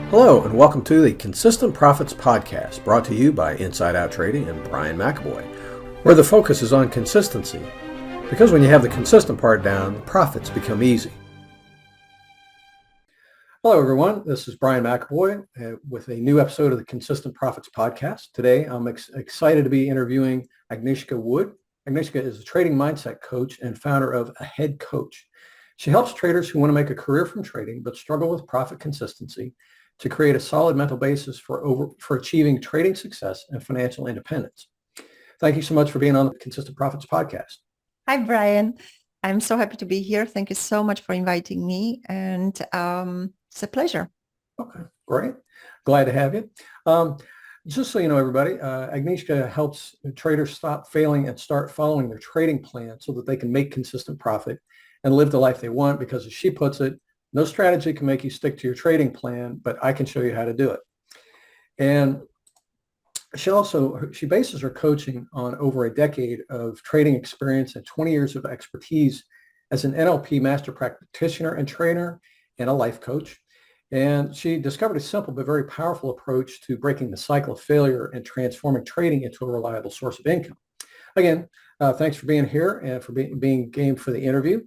Hello, and welcome to the Consistent Profits Podcast, brought to you by Inside Out Trading and Brian McAvoy, where the focus is on consistency. Because when you have the consistent part down, the profits become easy. Hello, everyone. This is Brian McAvoy with a new episode of the Consistent Profits Podcast. Today, I'm excited to be interviewing Agnieszka Wood. Agnieszka is a trading mindset coach and founder of Ahead Coach. She helps traders who want to make a career from trading but struggle with profit consistency to create a solid mental basis for achieving trading success and financial independence. Thank you so much for being on the Consistent Profits Podcast. Hi, Brian. I'm so happy to be here. Thank you so much for inviting me, and it's a pleasure. Okay, great. Glad to have you. Just so you know, everybody, Agnieszka helps traders stop failing and start following their trading plan so that they can make consistent profit and live the life they want, because as she puts it, no strategy can make you stick to your trading plan, but I can show you how to do it. And she bases her coaching on over a decade of trading experience and 20 years of expertise as an NLP master practitioner and trainer and a life coach. And she discovered a simple but very powerful approach to breaking the cycle of failure and transforming trading into a reliable source of income. Again, thanks for being here and for being game for the interview.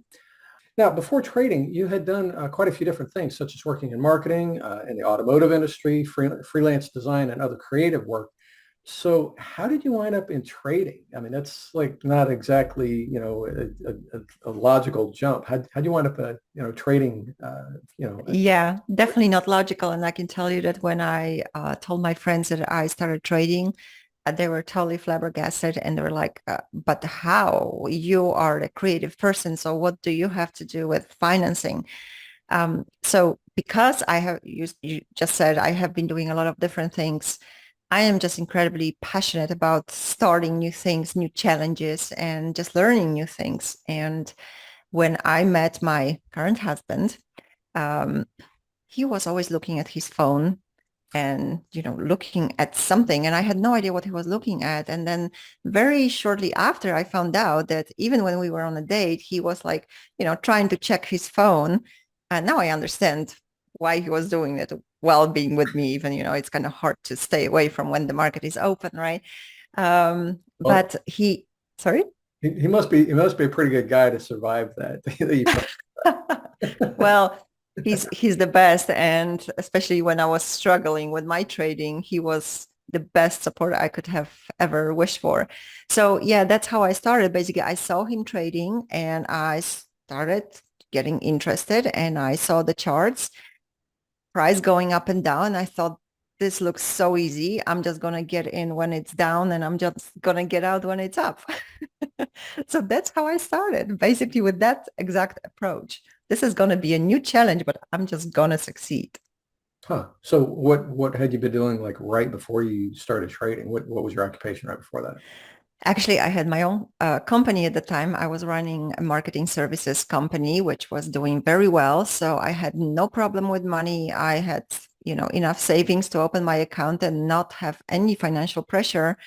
Now, before trading, you had done quite a few different things, such as working in marketing, in the automotive industry, freelance design, and other creative work. So how did you wind up in trading? I mean, that's like not exactly, a logical jump. How'd you wind up, trading, Yeah, definitely not logical. And I can tell you that when I told my friends that I started trading, they were totally flabbergasted, and they were like, but how? You are a creative person, so what do you have to do with financing? So because you just said, I have been doing a lot of different things. I am just incredibly passionate about starting new things, new challenges, and just learning new things. And when I met my current husband, um, he was always looking at his phone and looking at something, and I had no idea what he was looking at. And then very shortly after, I found out that even when we were on a date, he was like trying to check his phone. And now I understand why he was doing it while being with me. Even it's kind of hard to stay away from when the market is open, right? But he sorry. He must be a pretty good guy to survive that. Well, he's the best, and especially when I was struggling with my trading, he was the best support I could have ever wished for. So yeah, that's how I started. Basically, I saw him trading and I started getting interested, and I saw the charts, price going up and down. I thought, this looks so easy. I'm just going to get in when it's down, and I'm just going to get out when it's up. So that's how I started, basically with that exact approach. This is going to be a new challenge, but I'm just going to succeed. Huh. So what had you been doing like right before you started trading? What was your occupation right before that? Actually, I had my own company at the time. I was running a marketing services company, which was doing very well. So I had no problem with money. I had, enough savings to open my account and not have any financial pressure.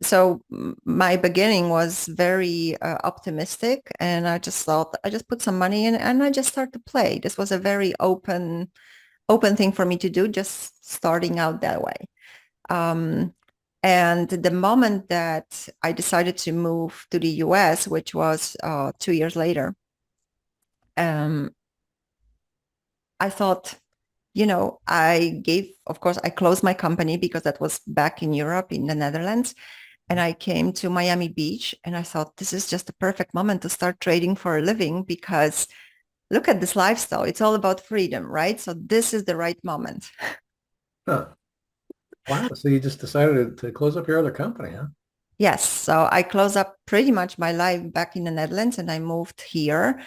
So my beginning was very optimistic, and I just thought I just put some money in and I just started to play. This was a very open thing for me to do, just starting out that way. And the moment that I decided to move to the US, which was 2 years later, I thought, of course, I closed my company because that was back in Europe, in the Netherlands. And I came to Miami Beach, and I thought, this is just the perfect moment to start trading for a living, because look at this lifestyle. It's all about freedom, right? So this is the right moment. Huh. Wow. So you just decided to close up your other company, huh? Yes. So I closed up pretty much my life back in the Netherlands, and I moved here,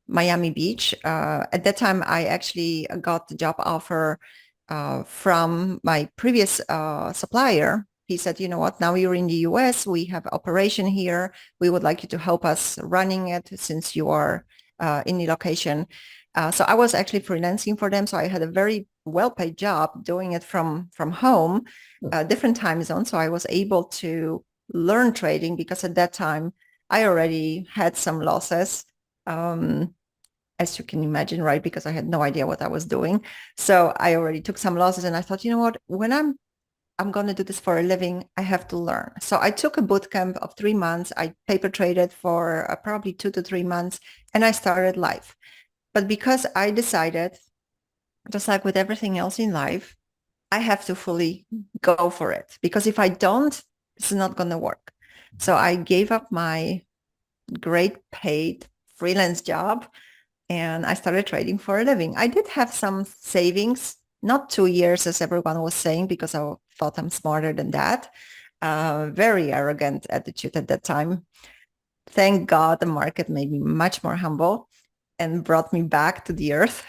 Miami Beach. At that time, I actually got the job offer from my previous supplier. He said, you know what, now you're in the US, we have operation here. We would like you to help us running it since you are in the location. So I was actually freelancing for them. So I had a very well-paid job doing it from home, different time zones. So I was able to learn trading, because at that time I already had some losses. as you can imagine, right? Because I had no idea what I was doing. So I already took some losses and I thought, you know what, when I'm going to do this for a living, I have to learn. So I took a boot camp of 3 months. I paper traded for probably 2 to 3 months and I started life. But because I decided, just like with everything else in life, I have to fully go for it because if I don't, it's not going to work. So I gave up my great paid freelance job and I started trading for a living. I did have some savings, not 2 years as everyone was saying, because I thought I'm smarter than that. Very arrogant attitude at that time. Thank God the market made me much more humble and brought me back to the earth.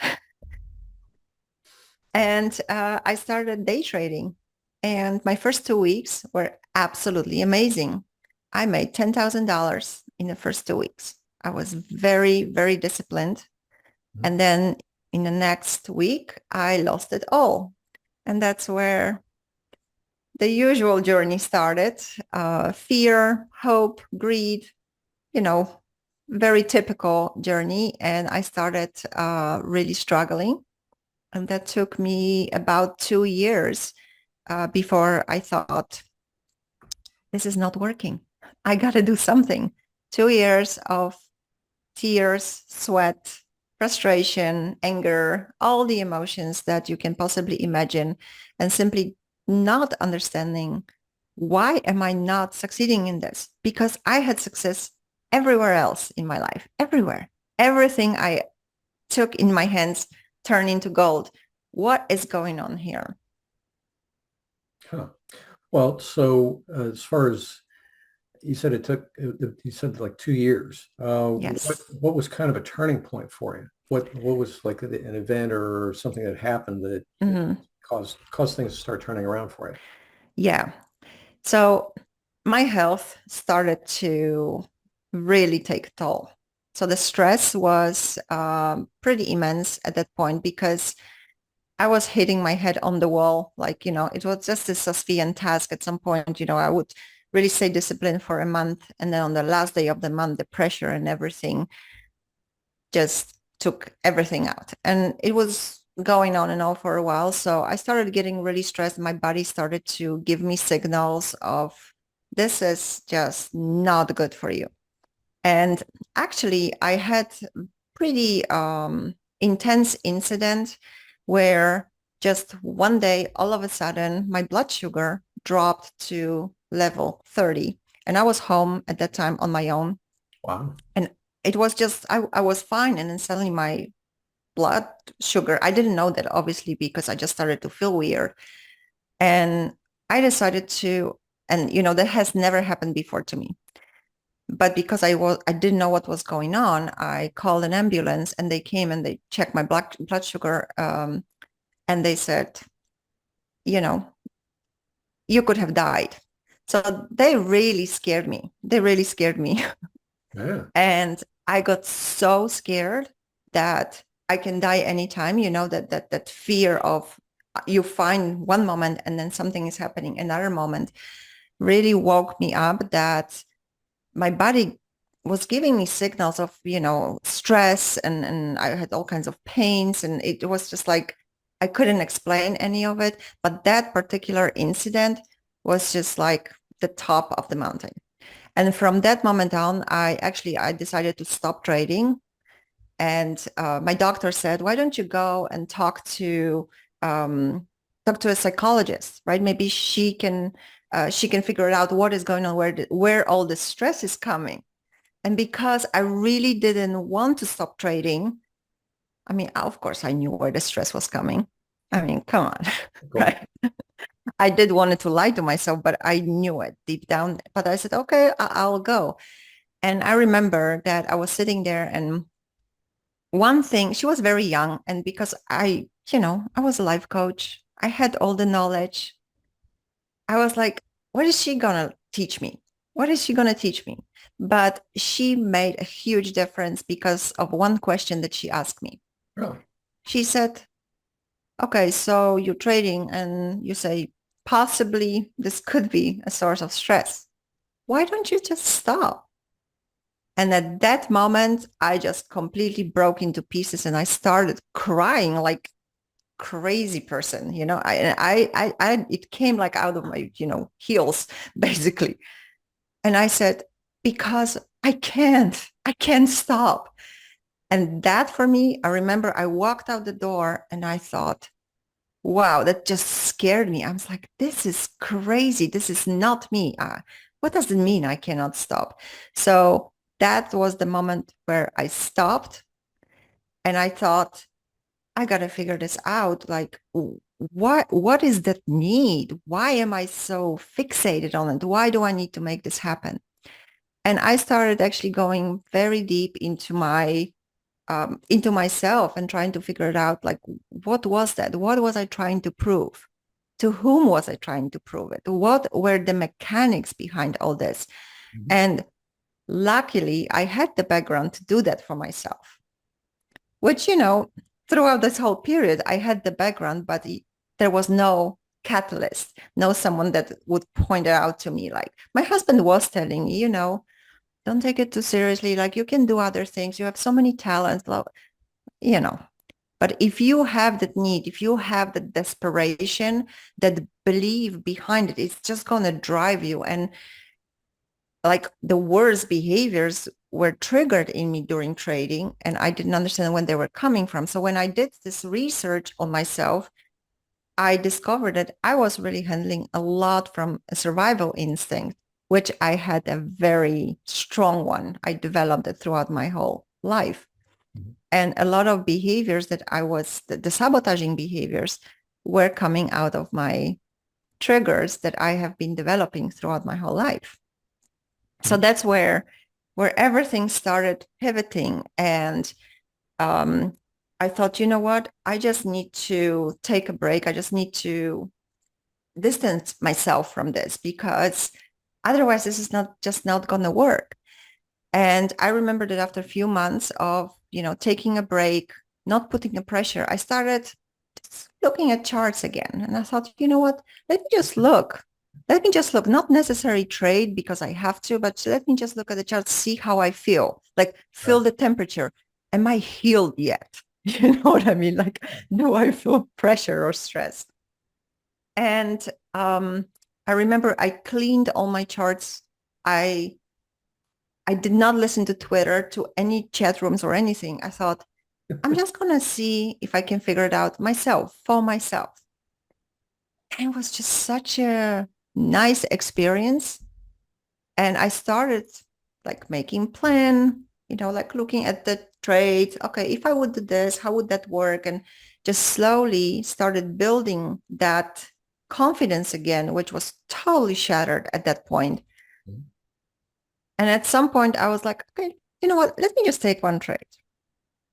And I started day trading. And my first 2 weeks were absolutely amazing. I made $10,000 in the first 2 weeks. I was very, very disciplined. And then in the next week, I lost it all. And that's where the usual journey started. Fear, hope, greed, you know, very typical journey. And I started really struggling. And that took me about 2 years before I thought, this is not working. I got to do something. 2 years of tears, sweat, frustration, anger, all the emotions that you can possibly imagine, and simply not understanding why am I not succeeding in this? Because I had success everywhere else in my life, everywhere. Everything I took in my hands turned into gold. What is going on here? Huh. Well, so as far as you said, you said like 2 years. Yes. What was kind of a turning point for you? What was like an event or something that happened that Mhm. caused things to start turning around for you? Yeah. So my health started to really take a toll. So the stress was pretty immense at that point because I was hitting my head on the wall. Like, it was just a Sisyphean task at some point. I would really stay disciplined for a month. And then on the last day of the month, the pressure and everything just took everything out. And it was going on and on for a while. So I started getting really stressed. My body started to give me signals of this is just not good for you. And actually, I had pretty intense incident where just one day, all of a sudden, my blood sugar dropped to level 30. And I was home at that time on my own. Wow. And it was just, I was fine. And then suddenly my blood sugar, I didn't know that obviously because I just started to feel weird. And I decided to, and that has never happened before to me. But because I didn't know what was going on, I called an ambulance and they came and they checked my blood sugar. And they said, you know, you could have died. So they really scared me. They really scared me. Yeah. And I got so scared that I can die anytime, that fear of you find one moment and then something is happening another moment really woke me up that my body was giving me signals of, stress and I had all kinds of pains and it was just like I couldn't explain any of it. But that particular incident was just like the top of the mountain. And from that moment on, I decided to stop trading. And my doctor said, "Why don't you go and um, talk to a psychologist, right? Maybe she can figure out what is going on, where all the stress is coming." And because I really didn't want to stop trading, I mean, of course, I knew where the stress was coming. I mean, come on, Cool. right? I did wanted to lie to myself, but I knew it deep down. But I said, okay, I'll go. And I remember that I was sitting there and one thing, she was very young. And because I was a life coach, I had all the knowledge. I was like, what is she going to teach me? What is she going to teach me? But she made a huge difference because of one question that she asked me. Really? She said, okay, so you're trading and you say, possibly this could be a source of stress. Why don't you just stop? And at that moment, I just completely broke into pieces and I started crying like crazy person, it came like out of my, heels, basically. And I said, because I can't stop. And that for me, I remember I walked out the door and I thought, wow, that just scared me. I was like, this is crazy. This is not me. What does it mean I cannot stop? So that was the moment where I stopped and I thought, I got to figure this out. Like, what is that need? Why am I so fixated on it? Why do I need to make this happen? And I started actually going very deep into myself and trying to figure it out. Like, what was that? What was I trying to prove? To whom was I trying to prove it? What were the mechanics behind all this? Mhm. And luckily, I had the background to do that for myself, which, throughout this whole period, I had the background, but there was no catalyst, no someone that would point it out to me. Like my husband was telling me, don't take it too seriously. Like you can do other things. You have so many talents, you know. But if you have that need, if you have the desperation, that belief behind it, it's just going to drive you. And like the worst behaviors were triggered in me during trading, and I didn't understand when they were coming from. So when I did this research on myself, I discovered that I was really handling a lot from a survival instinct, which I had a very strong one. I developed it throughout my whole life. Mhm. And a lot of behaviors that the sabotaging behaviors were coming out of my triggers that I have been developing throughout my whole life. So Mhm. that's where everything started pivoting. And um, I thought, you know what? I just need to take a break. I just need to distance myself from this because otherwise this is not going to work. And I remember that after a few months of, taking a break, not putting the pressure, I started just looking at charts again. And I thought, you know what? Let me just look. Let me just look, not necessarily trade because I have to, but let me just look at the charts, see how I feel, like feel Right. the temperature. Am I healed yet? You know what I mean? Like, do I feel pressure or stress? And I remember I cleaned all my charts. I I did not listen to Twitter, to any chat rooms or anything. I thought, I'm just going to see if I can figure it out myself, for myself. And it was just such a nice experience. And I started like making plan, like looking at the trades. Okay, if I would do this, how would that work? And just slowly started building that confidence again, which was totally shattered at that point. Mhm. And at some point I was like, okay, you know what? Let me just take one trade.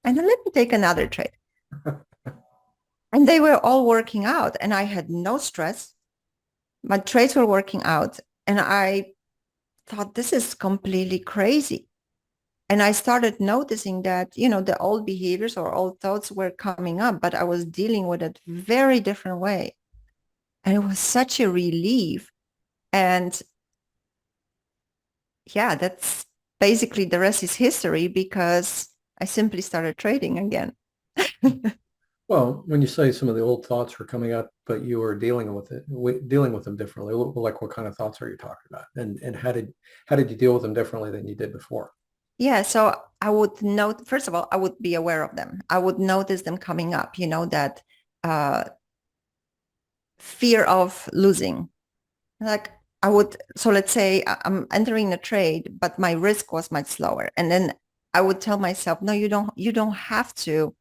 And then let me take another trade. And they were all working out and I had no stress. My trades were working out. And I thought, this is completely crazy. And I started noticing that, the old behaviors or old thoughts were coming up, but I was dealing with it very different way. And it was such a relief. And yeah, that's basically the rest is history because I simply started trading again. Well, when you say some of the old thoughts were coming up, but you were dealing with them differently, like what kind of thoughts are you talking about? And how did you deal with them differently than you did before? Yeah, so I would note, first of all, I would be aware of them. I would notice them coming up, that uh, fear of losing. Like so let's say I'm entering a trade, but my risk was much slower. And then I would tell myself, no, you don't have to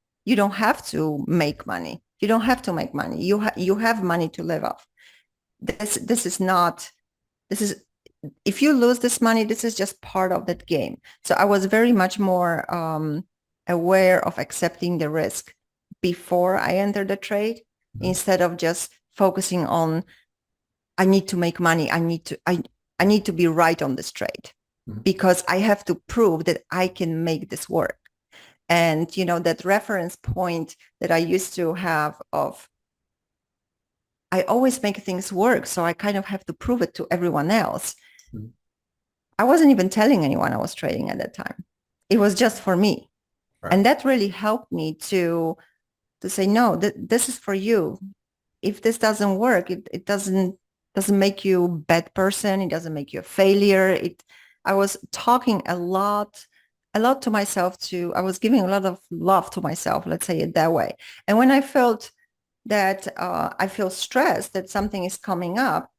make money. You don't have to make money. You have money to live off. This is not, this is, if you lose this money, this is just part of that game. So I was very much more aware of accepting the risk before I entered the trade Mhm. instead of just focusing on I need to make money. I need to be right on this trade Mhm. because I have to prove that I can make this work. And that reference point that I used to have of I always make things work, so I kind of have to prove it to everyone else. Mhm. I wasn't even telling anyone I was trading at that time. It was just for me. Right. And that really helped me to say, no, this is for you. If this doesn't work, it doesn't make you a bad person. It doesn't make you a failure. I was talking a lot to myself I was giving a lot of love to myself, let's say it that way. And when I felt that I feel stressed that something is coming up,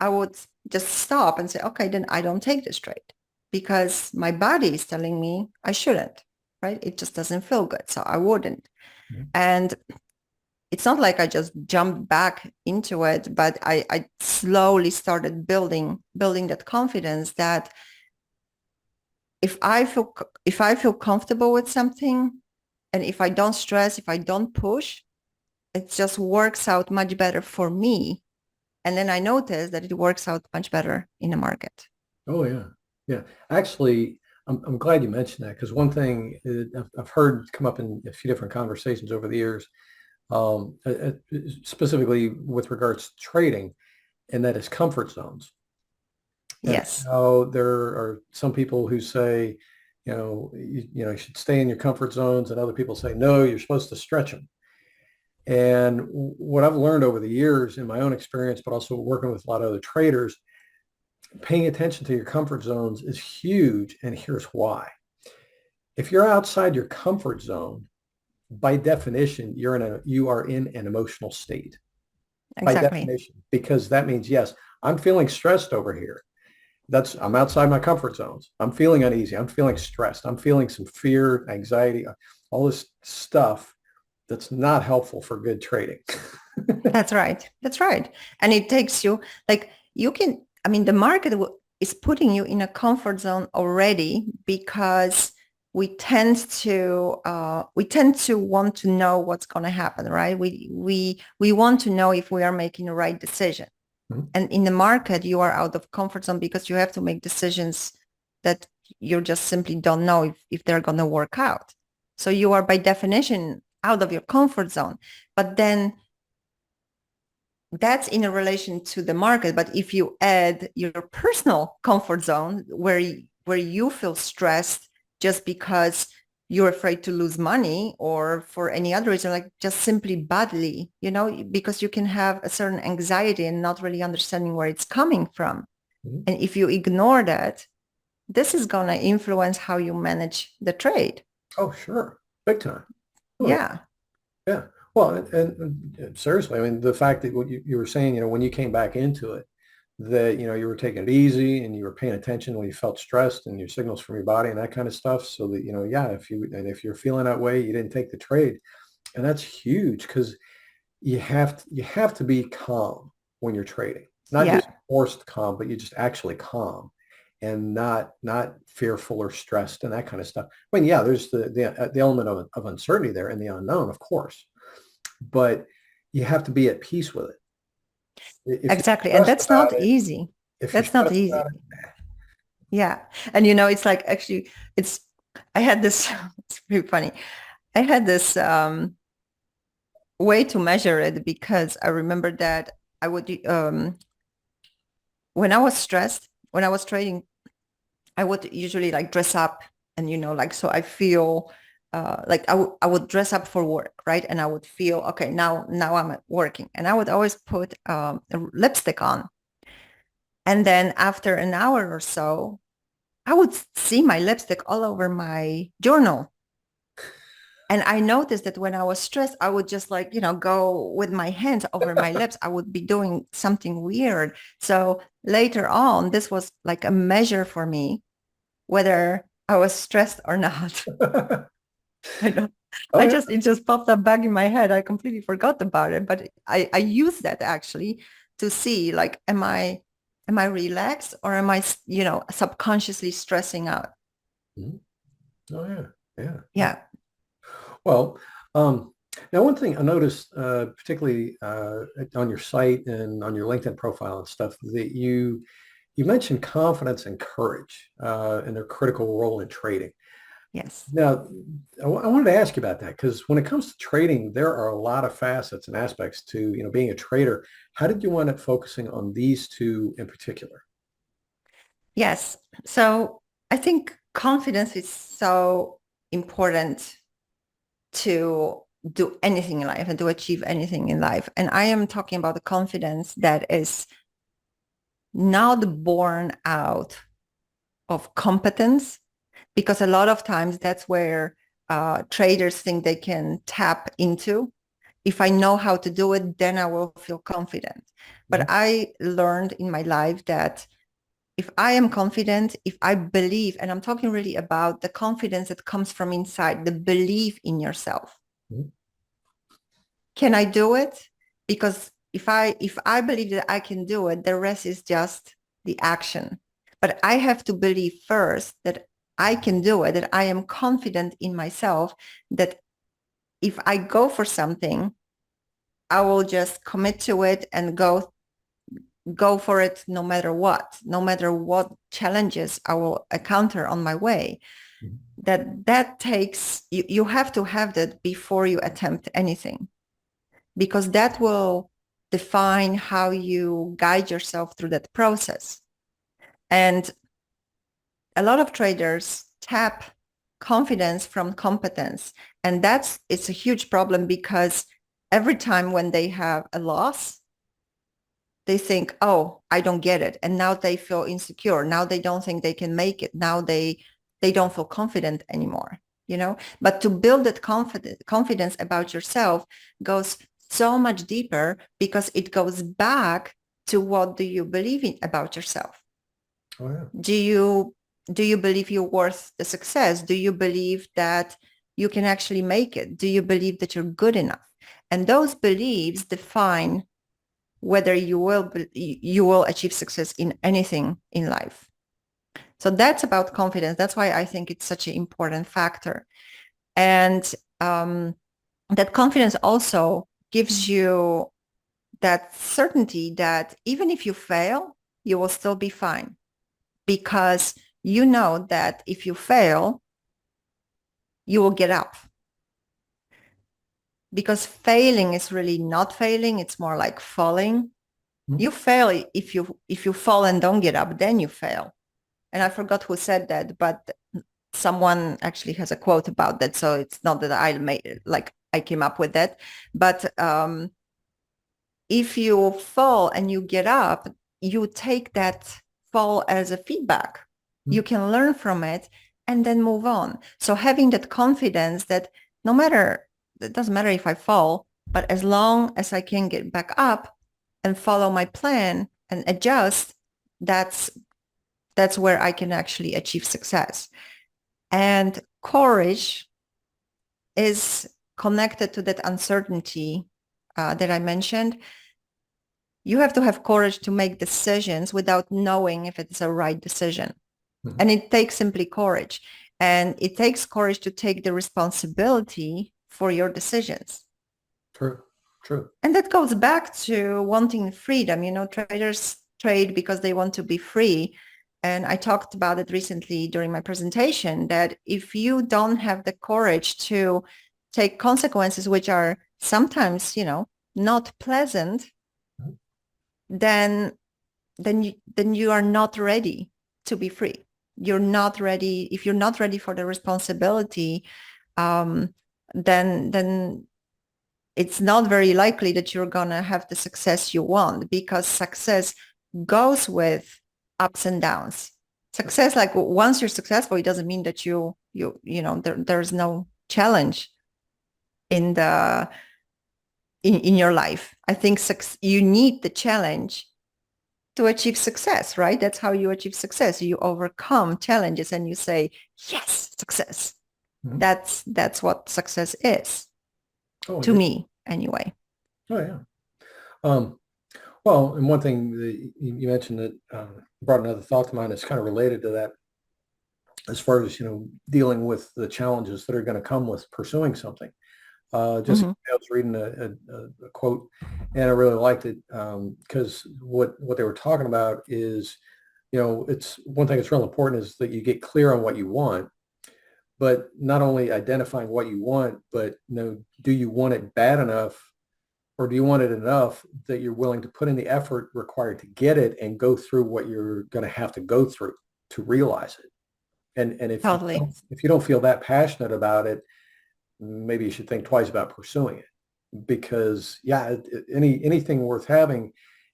I would just stop and say, okay, then I don't take this trade because my body is telling me I shouldn't, right? It just doesn't feel good. So I wouldn't. Mhm. And it's not like I just jumped back into it, but I slowly started building that confidence that if I feel comfortable with something and if I don't stress, if I don't push, it just works out much better for me. And then I noticed that it works out much better in the market. Oh yeah, yeah. Actually, I'm glad you mentioned that because one thing I've heard come up in a few different conversations over the years, specifically with regards to trading, and that is comfort zones. And Yes, how there are some people who say, you should stay in your comfort zones, and other people say, no, you're supposed to stretch them. And what I've learned over the years in my own experience, but also working with a lot of other traders, paying attention to your comfort zones is huge. And here's why. If you're outside your comfort zone, by definition, you are in an emotional state by exactly. definition, because that means, yes, I'm feeling stressed over here. I'm outside my comfort zones. I'm feeling uneasy. I'm feeling stressed. I'm feeling some fear, anxiety, all this stuff that's not helpful for good trading. That's right. That's right. And it takes you like you can, I mean, the market is putting you in a comfort zone already because we tend to want to know what's going to happen, right? We want to know if we are making the right decision. Mhm. And in the market, you are out of comfort zone because you have to make decisions that you just simply don't know if they're going to work out. So you are by definition out of your comfort zone. But then that's in a relation to the market. But if you add your personal comfort zone where you feel stressed just because you're afraid to lose money or for any other reason, like just simply badly, because you can have a certain anxiety and not really understanding where it's coming from. Mhm. And if you ignore that, this is going to influence how you manage the trade. Oh, sure. Big time. Oh, yeah. Yeah. Yeah. Well, and seriously, I mean, the fact that what you were saying, when you came back into it, that, you were taking it easy and you were paying attention when you felt stressed and your signals from your body and that kind of stuff. So that, yeah, if you're feeling that way, you didn't take the trade. And that's huge because you have to be calm when you're trading, not Yeah. just forced calm, but you just actually calm and not fearful or stressed and that kind of stuff. I mean, yeah, there's the element of uncertainty there and the unknown, of course, but you have to be at peace with it. If you're Exactly. And stressed that's about not it, easy. if you're That's not stressed easy. about it, Yeah. And it's like actually it's I had this it's pretty funny. I had this way to measure it because I remember that I would when I was stressed, when I was trading, I would usually like dress up and like so I feel like I would dress up for work, right? And I would feel okay, now I'm working. And I would always put a lipstick on. And then after an hour or so, I would see my lipstick all over my journal. And I noticed that when I was stressed, I would just like, go with my hands over my lips. I would be doing something weird. So later on, this was like a measure for me, whether I was stressed or not. I don't, oh yeah, it just popped up back in my head. I completely forgot about it, but I use that actually to see like, am I relaxed or am I, subconsciously stressing out? Mhm. Oh yeah, yeah. Yeah. Well, now one thing I noticed, particularly on your site and on your LinkedIn profile and stuff, that you mentioned confidence and courage and their critical role in trading. Yes. Now, I wanted to ask you about that because when it comes to trading, there are a lot of facets and aspects to being a trader. How did you wind up focusing on these two in particular? Yes. So I think confidence is so important to do anything in life and to achieve anything in life. And I am talking about the confidence that is not born out of competence, because a lot of times that's where traders think they can tap into. If I know how to do it, then I will feel confident. But Mhm. I learned in my life that if I am confident, if I believe, and I'm talking really about the confidence that comes from inside, the belief in yourself. Mhm. Can I do it? Because if I believe that I can do it, the rest is just the action. But I have to believe first that I can do it, that I am confident in myself, that if I go for something, I will just commit to it and go for it no matter what challenges I will encounter on my way. Mhm. That takes you have to have that before you attempt anything, because that will define how you guide yourself through that process. And a lot of traders tap confidence from competence. And it's a huge problem, because every time when they have a loss, they think, oh, I don't get it. And now they feel insecure. Now they don't think they can make it. Now they don't feel confident anymore, you know? But to build that confidence about yourself goes so much deeper, because it goes back to what do you believe in about yourself? Oh, yeah. Do you believe you're worth the success? Do you believe that you can actually make it? Do you believe that you're good enough? And those beliefs define whether you will achieve success in anything in life. So that's about confidence. That's why I think it's such an important factor. And um, that confidence also gives you that certainty that even if you fail, you will still be fine, because you know that if you fail, you will get up. Because failing is really not failing, it's more like falling. Mhm. You fail if you fall and don't get up, then you fail. And I forgot who said that, but someone actually has a quote about that. So it's not that I made, like, I came up with that, but if you fall and you get up, you take that fall as a feedback. You Mhm. can learn from it and then move on. So having that confidence that no matter, it doesn't matter if I fall, but as long as I can get back up and follow my plan and adjust, that's that's where I can actually achieve success. And courage is connected to that uncertainty that I mentioned. You have to have courage to make decisions without knowing if it's a right decision. Mhm. And it takes simply courage. And it takes courage to take the responsibility for your decisions. True. True. And that goes back to wanting freedom. You know, traders trade because they want to be free. And I talked about it recently during my presentation, that if you don't have the courage to take consequences, which are sometimes, not pleasant, Mhm. then you are not ready to be free. You're not ready. If you're not ready for the responsibility, um, then it's not very likely that you're gonna have the success you want, because success goes with ups and downs. Success, like once you're successful, it doesn't mean that there's no challenge in the in your life. I think you need the challenge to achieve success, right? That's how you achieve success. You overcome challenges and you say, yes, success. Mhm. That's what success is, Oh, to indeed. me anyway. Oh, yeah. Um, well, and one thing that you mentioned that brought another thought to mind that's kind of related to that, as far as, dealing with the challenges that are going to come with pursuing something. Just Mm-hmm. I was reading a quote, and I really liked it, because what they were talking about is, it's one thing that's real important is that you get clear on what you want, but not only identifying what you want, but do you want it bad enough Or do you want it enough that you're willing to put in the effort required to get it and go through what you're going to have to go through to realize it? And Totally. if you don't feel that passionate about it, maybe you should think twice about pursuing it. Because yeah, anything worth having,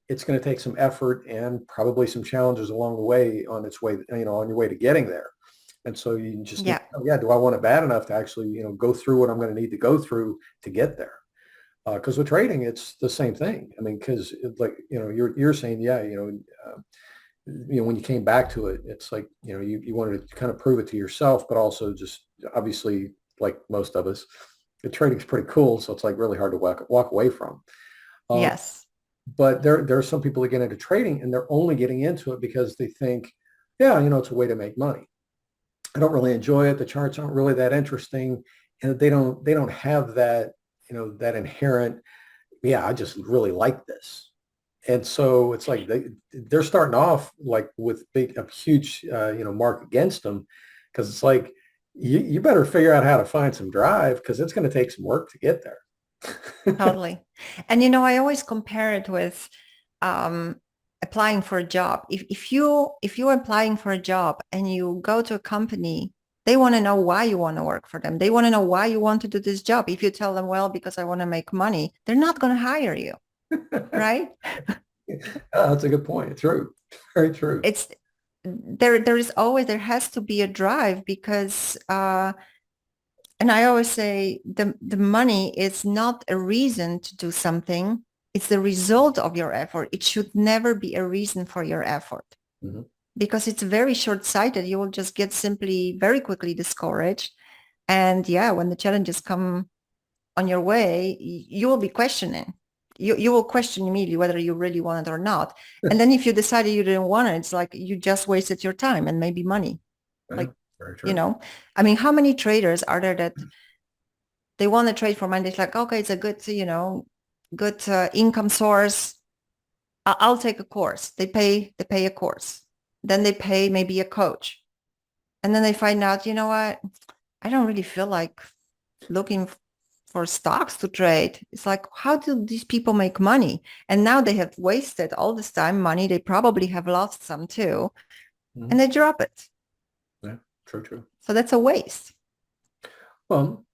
it's going to take some effort and probably some challenges along the way on its way, on your way to getting there. And so you just need, Yeah. oh, yeah, do I want it bad enough to actually, go through what I'm going to need to go through to get there? Because with trading, it's the same thing. I mean, because like, you're saying, yeah, when you came back to it, it's like, you wanted to kind of prove it to yourself, but also just obviously, like most of us, the trading's pretty cool. So it's like really hard to walk away from. Um, Yes. but there are some people that get into trading and they're only getting into it because they think, yeah, it's a way to make money. I don't really enjoy it. The charts aren't really that interesting. And they don't have that, that inherent, yeah, I just really like this. And so it's like they're starting off like with a huge, mark against them, because it's like you better figure out how to find some drive because it's going to take some work to get there. Totally. And I always compare it with um, applying for a job. If you're applying for a job and you go to a company, they want to know why you want to work for them. They want to know why you want to do this job. If you tell them, well, because I want to make money, they're not going to hire you, right? Oh, that's a good point. True. Very true. It's there has to be a drive because and I always say the money is not a reason to do something. It's the result of your effort. It should never be a reason for your effort Mhm. because it's very short-sighted. You will just get simply very quickly discouraged. And yeah, when the challenges come on your way, you will be questioning. You will question immediately whether you really want it or not. And then if you decided you didn't want it, it's like you just wasted your time and maybe money. Yeah, Like, very you true. know, I mean, how many traders are there that they want to trade for money? It's like, okay, it's a good, good income source. I'll take a course. They pay a course. Then they pay maybe a coach. And then they find out, you know what? I don't really feel like looking for stocks to trade. It's like, how do these people make money? And now they have wasted all this time, money. They probably have lost some too, and Mhm. they drop it. Yeah, true, true. So that's a waste. Well,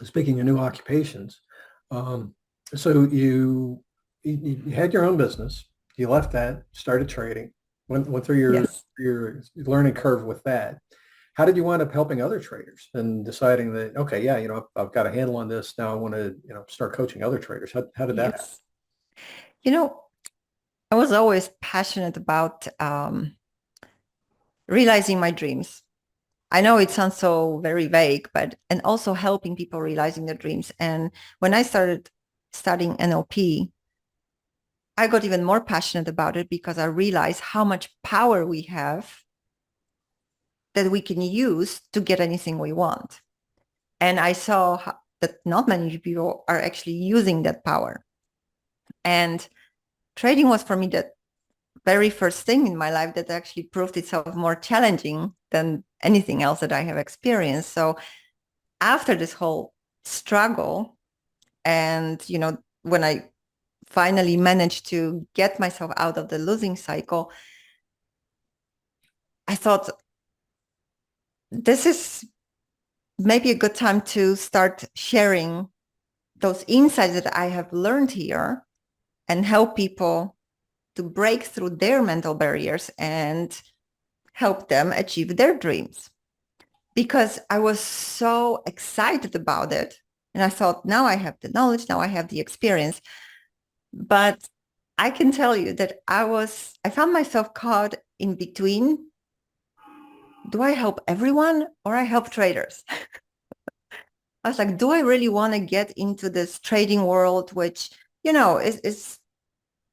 speaking of new occupations, um, so you had your own business. You left that, started trading, went through Yes. your learning curve with that. How did you wind up helping other traders and deciding that, okay, yeah, I've got a handle on this. Now I want to, start coaching other traders. How did that happen? Yes. You know, I was always passionate about realizing my dreams. I know it sounds so very vague, but and also helping people realizing their dreams. And when I started studying NLP, I got even more passionate about it because I realized how much power we have that we can use to get anything we want. And I saw that not many people are actually using that power. And trading was for me the very first thing in my life that actually proved itself more challenging than anything else that I have experienced. So after this whole struggle and, when I finally managed to get myself out of the losing cycle, I thought this is maybe a good time to start sharing those insights that I have learned here and help people to break through their mental barriers and help them achieve their dreams. Because I was so excited about it. And I thought, now I have the knowledge, now I have the experience. But I can tell you that I found myself caught in between. Do I help everyone or I help traders? I was like, do I really want to get into this trading world, which, is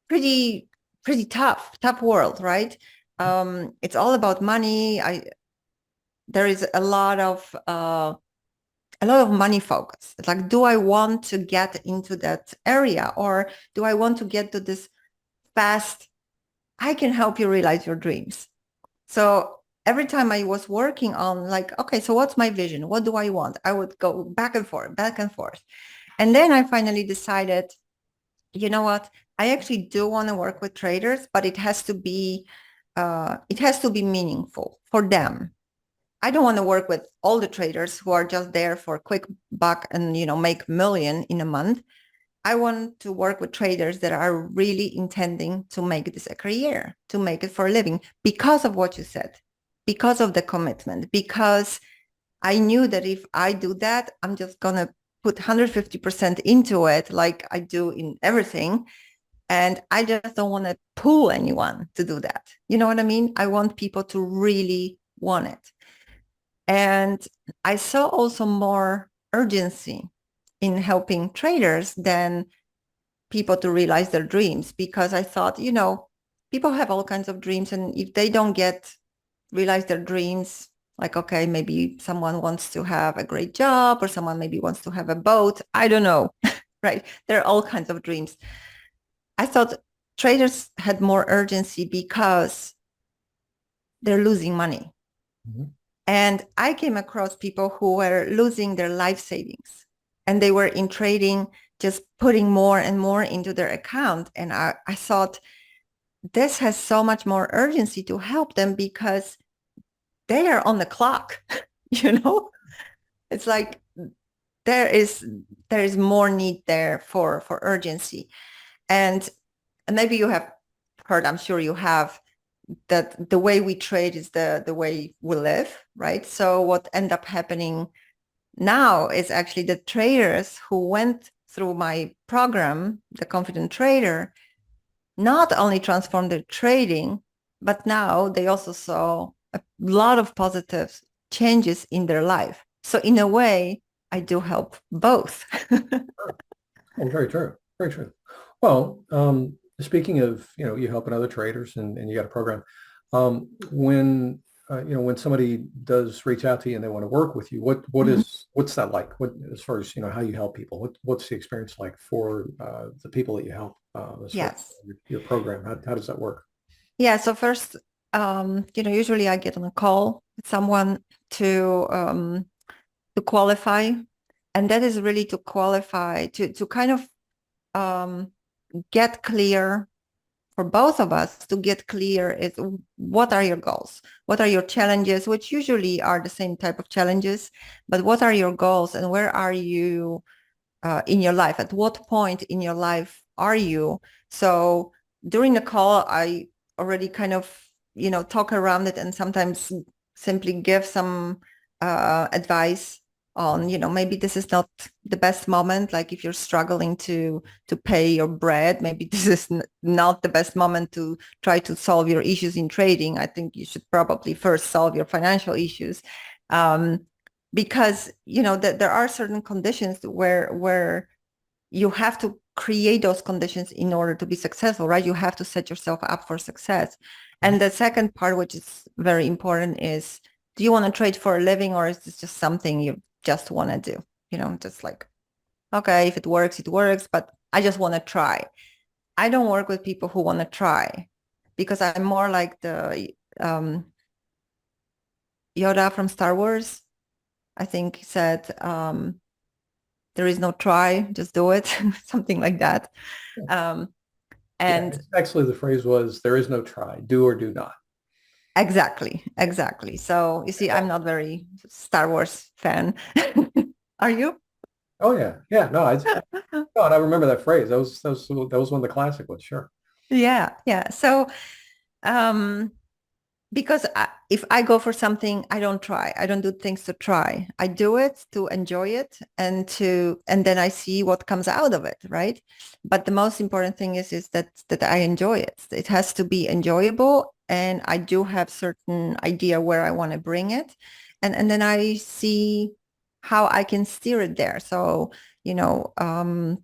pretty, pretty tough world, right? It's all about money. There is a lot of money focus. It's like, do I want to get into that area or do I want to get to this fast, I can help you realize your dreams. So every time I was working on like, okay, so what's my vision? What do I want? I would go back and forth, back and forth. And then I finally decided you know what? I actually do want to work with traders, but it has to be meaningful for them. I don't want to work with all the traders who are just there for a quick buck and, make million in a month. I want to work with traders that are really intending to make this a career, to make it for a living because of what you said, because of the commitment, because I knew that if I do that, I'm just going to put 150% into it like I do in everything. And I just don't want to pull anyone to do that. You know what I mean? I want people to really want it. And I saw also more urgency in helping traders than people to realize their dreams, because I thought, people have all kinds of dreams. And if they don't realize their dreams, like, okay, maybe someone wants to have a great job or someone maybe wants to have a boat. I don't know, right? There are all kinds of dreams. I thought traders had more urgency because they're losing money. Mm-hmm. And I came across people who were losing their life savings and they were in trading, just putting more and more into their account. And I thought this has so much more urgency to help them because they are on the clock, It's like there is more need there for urgency. And maybe you have heard, I'm sure you have, that the way we trade is the way we live, right? So what ended up happening now is actually the traders who went through my program, the Confident Trader, not only transformed their trading, but now they also saw a lot of positive changes in their life. So in a way, I do help both. Oh, very true. Very true. Well, speaking of, you helping other traders and you got a program, when somebody does reach out to you and they want to work with you, what's that like? What, as far as, how you help people, what's the experience like for the people that you help as far as Yes. your program? How does that work? Yeah. So first, usually I get on a call with someone to qualify, and that is really to qualify to kind of get clear for both of us to get clear is what are your goals? What are your challenges, which usually are the same type of challenges, but what are your goals and where are you in your life? At what point in your life are you? So during the call, I already kind of, talk around it and sometimes simply give some advice on, maybe this is not the best moment. Like if you're struggling to pay your bread, maybe this is not the best moment to try to solve your issues in trading. I think you should probably first solve your financial issues. Because that there are certain conditions where you have to create those conditions in order to be successful, right? You have to set yourself up for success. And the second part, which is very important, is do you want to trade for a living, or is this just something you just want to do? Just like, okay, if it works, it works, but I just want to try. I don't work with people who want to try, because I'm more like the Yoda from Star Wars. I think he said, there is no try, just do it, something like that. And Actually, the phrase was, there is no try, do or do not. exactly. So you see, I'm not very Star Wars fan. Are you? Oh yeah. Yeah. No, and I remember that phrase. That was one of the classic ones. Sure. Yeah. So, um, because if I go for something, I don't try. I don't do things to try. I do it to enjoy it and then I see what comes out of it, right? But the most important thing is that I enjoy it. It has to be enjoyable, and I do have certain idea where I want to bring it, and then I see how I can steer it there. So, that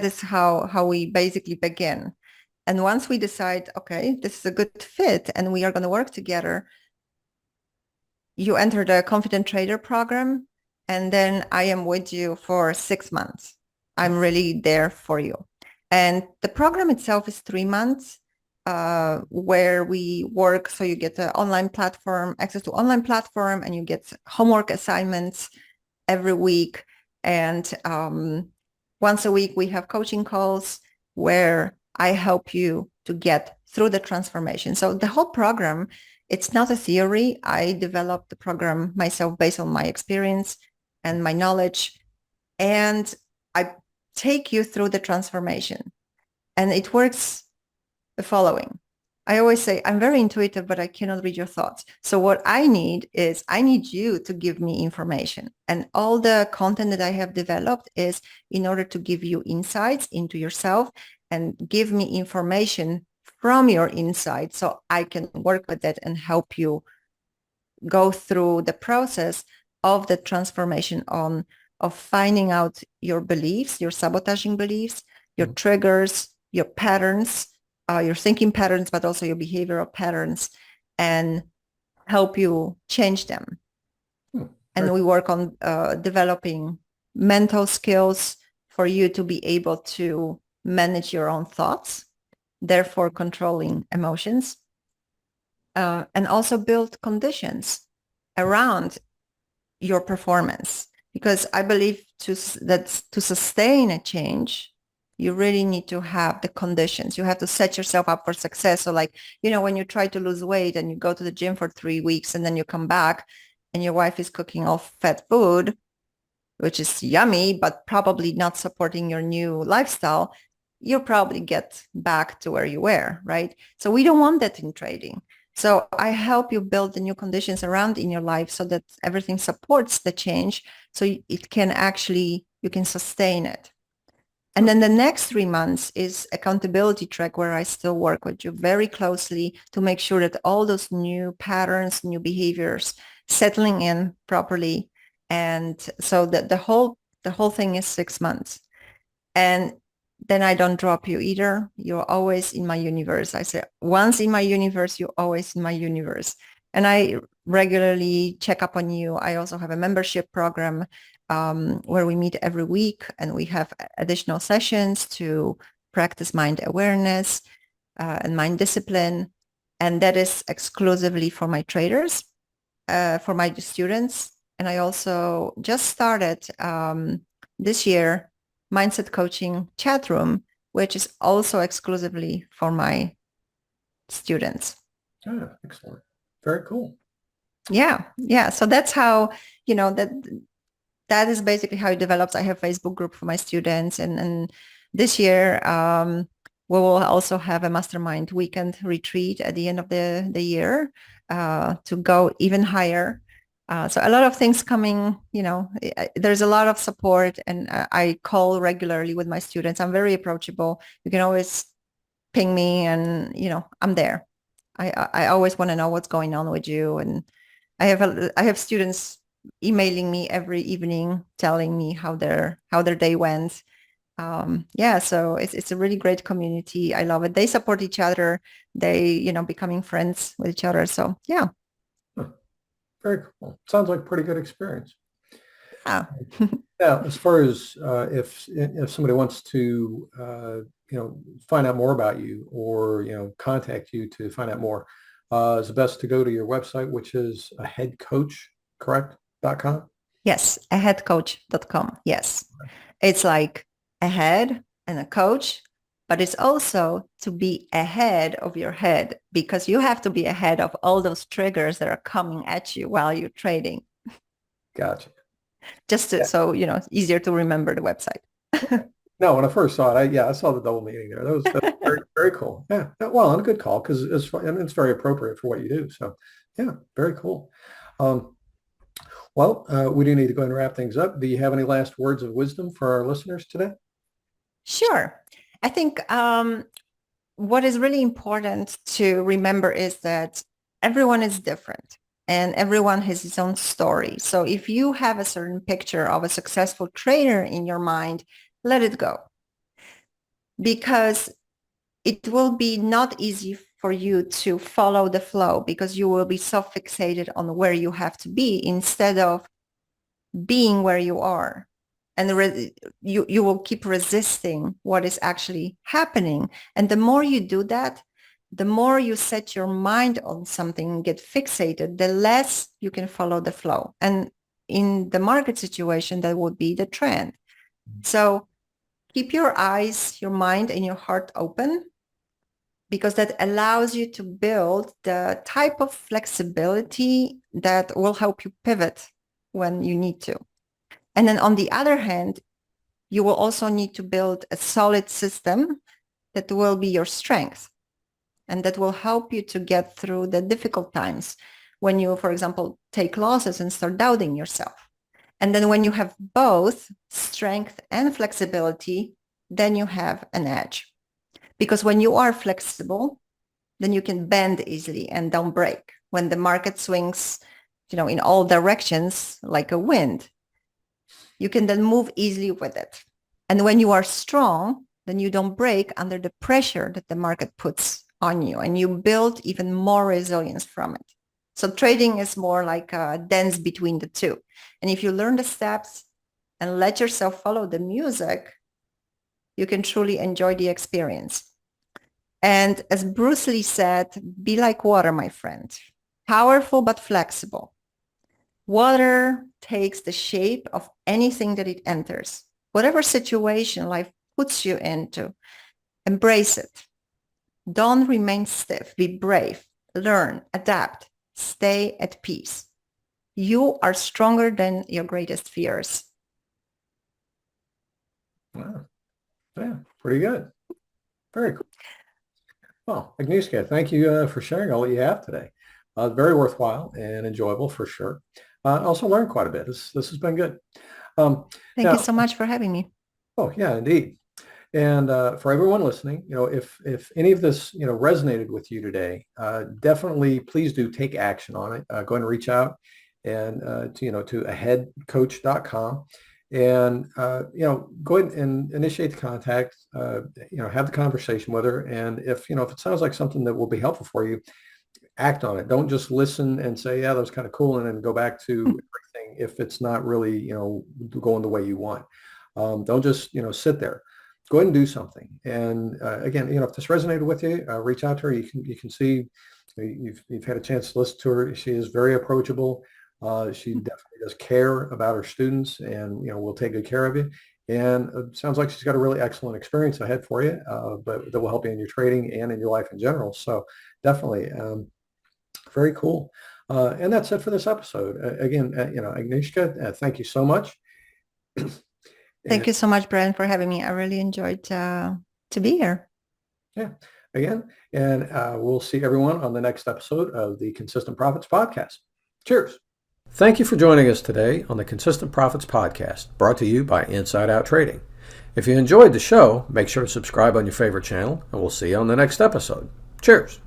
is how we basically begin. And once we decide, okay, this is a good fit and we are going to work together, you enter the Confident Trader program, and then I am with you for 6 months. I'm really there for you. And the program itself is 3 months, where we work. So you get an online platform, access to online platform, and you get homework assignments every week. And Once a week, we have coaching calls where I help you to get through the transformation. So the whole program, it's not a theory. I developed the program myself based on my experience and my knowledge. And I take you through the transformation. And it works the following. I always say, I'm very intuitive, but I cannot read your thoughts. So what I need is I need you to give me information. And all the content that I have developed is in order to give you insights into yourself and give me information from your insights so I can work with it and help you go through the process of the transformation of finding out your beliefs, your sabotaging beliefs, your triggers, your patterns, your thinking patterns, but also your behavioral patterns, and help you change them. And we work on developing mental skills for you to be able to manage your own thoughts, therefore controlling emotions, and also build conditions around your performance. Because I believe that to sustain a change, you really need to have the conditions. You have to set yourself up for success. So like, when you try to lose weight and you go to the gym for 3 weeks and then you come back and your wife is cooking all fat food, which is yummy, but probably not supporting your new lifestyle, you'll probably get back to where you were, right? So we don't want that in trading. So I help you build the new conditions around in your life so that everything supports the change. So it can actually, you can sustain it. And then the next 3 months is accountability track where I still work with you very closely to make sure that all those new patterns, new behaviors settling in properly. And so that the whole thing is 6 months. And then I don't drop you either. You're always in my universe. I say, once in my universe, you're always in my universe. And I regularly check up on you. I also have a membership program where we meet every week and we have additional sessions to practice mind awareness and mind discipline. And that is exclusively for my traders, for my students. And I also just started this year mindset coaching chat room, which is also exclusively for my students. Ah, excellent. Very cool. Yeah. Yeah. So that's how, that is basically how it develops. I have a Facebook group for my students. And this year, we will also have a mastermind weekend retreat at the end of the year to go even higher. So a lot of things coming, there's a lot of support and I call regularly with my students. I'm very approachable. You can always ping me and, I'm there. I always want to know what's going on with you. And I have students emailing me every evening, telling me how their day went. So it's a really great community. I love it. They support each other. They, becoming friends with each other. So yeah. Very cool. Sounds like a pretty good experience. Yeah. Yeah. As far as if somebody wants to find out more about you or contact you to find out more, it's best to go to your website, which is aheadcoach, correct? .com. Yes, aheadcoach.com. Yes. It's like ahead and a coach, but it's also to be ahead of your head because you have to be ahead of all those triggers that are coming at you while you're trading. Gotcha. So, easier to remember the website. No, when I first saw it, I saw the double meaning there. That was very, very cool. Yeah. Well, and a good call because it's very appropriate for what you do. So yeah, very cool. We do need to go and wrap things up. Do you have any last words of wisdom for our listeners today? Sure. I think what is really important to remember is that everyone is different and everyone has his own story. So if you have a certain picture of a successful trader in your mind, let it go. Because it will be not easy for you to follow the flow because you will be so fixated on where you have to be instead of being where you are. And you will keep resisting what is actually happening. And the more you do that, the more you set your mind on something and get fixated, the less you can follow the flow. And in the market situation, that would be the trend. So keep your eyes, your mind, and your heart open, because that allows you to build the type of flexibility that will help you pivot when you need to. And then on the other hand, you will also need to build a solid system that will be your strength and that will help you to get through the difficult times when you, for example, take losses and start doubting yourself. And then when you have both strength and flexibility, then you have an edge. Because when you are flexible, then you can bend easily and don't break. When the market swings, in all directions like a wind, you can then move easily with it. And when you are strong, then you don't break under the pressure that the market puts on you, and you build even more resilience from it. So trading is more like a dance between the two. And if you learn the steps and let yourself follow the music, you can truly enjoy the experience. And as Bruce Lee said, be like water, my friend, powerful but flexible. Water takes the shape of anything that it enters. Whatever situation life puts you into, embrace it. Don't remain stiff. Be brave. Learn, adapt, stay at peace. You are stronger than your greatest fears. Wow. Yeah, pretty good. Very cool. Well, Agnieszka, thank you for sharing all that you have today. Very worthwhile and enjoyable for sure. I also learned quite a bit. This has been good. Thank you so much for having me. Oh, yeah, indeed. And for everyone listening, if any of this, resonated with you today, definitely please do take action on it. Go ahead and reach out and to aheadcoach.com and, go ahead and initiate the contact, have the conversation with her. And if it sounds like something that will be helpful for you, act on it. Don't just listen and say, yeah, that was kind of cool, and then go back to everything if it's not really, going the way you want. Don't just, sit there. Go ahead and do something. And again, if this resonated with you, reach out to her. You can see you've had a chance to listen to her. She is very approachable. She definitely does care about her students, and will take good care of you. And it sounds like she's got a really excellent experience ahead for you, but that will help you in your trading and in your life in general. So definitely, very cool. And that's it for this episode. Again, Agnieszka, thank you so much. Thank you so much, Brian, for having me. I really enjoyed to be here. Yeah, again, and we'll see everyone on the next episode of the Consistent Profits Podcast. Cheers. Thank you for joining us today on the Consistent Profits Podcast, brought to you by Inside Out Trading. If you enjoyed the show, make sure to subscribe on your favorite channel, and we'll see you on the next episode. Cheers.